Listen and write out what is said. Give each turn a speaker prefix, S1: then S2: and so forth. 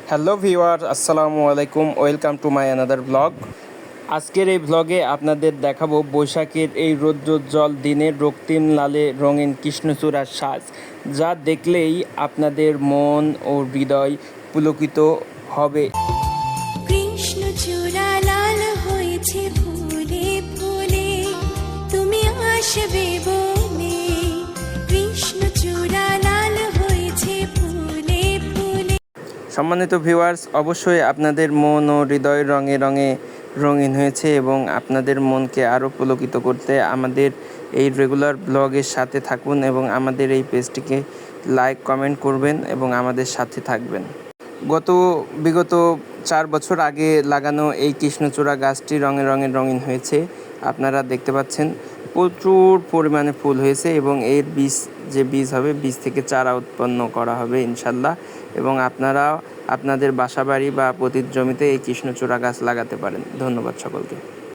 S1: Hello viewer, আসসালামু আলাইকুম। Welcome to my another blog. আজকের এই ব্লগে আপনাদের দেখাবো বৈশাখের এই রৌদ্রোজ্জ্বল দিনের রক্তিম লালে রঙিন কৃষ্ণচূড়ার সাজ, যা দেখলেই আপনাদের মন ও হৃদয় পুলকিত হবে।
S2: কৃষ্ণচূড়া লাল হয়েছে ফুলে ফুলে, তুমি আসবে বলে। কৃষ্ণচূড়া লাল হয়েছে ফুলে ফুলে।
S1: সম্মানিত ভিউয়ার্স, অবশ্যই আপনাদের মন ও হৃদয় রঙে রঙে রঙিন হয়েছে এবং আপনাদের মনকে আরও পুলকিত করতে আমাদের এই রেগুলার ব্লগের সাথে থাকুন এবং আমাদের এই পেজটিকে লাইক কমেন্ট করবেন এবং আমাদের সাথে থাকবেন। বিগত 4 বছর আগে লাগানো এই কৃষ্ণচূড়া গাছটি রঙে রঙে রঙিন হয়েছে। আপনারা দেখতে পাচ্ছেন প্রচুর পরিমাণে ফুল হয়েছে এবং এর বীজ হবে, বীজ থেকে চারা উৎপন্ন করা হবে ইনশাল্লাহ। এবং আপনারা আপনাদের বাসাবাড়ি বা পতিত জমিতে এই কৃষ্ণচূড়া গাছ লাগাতে পারেন। ধন্যবাদ সকলকে।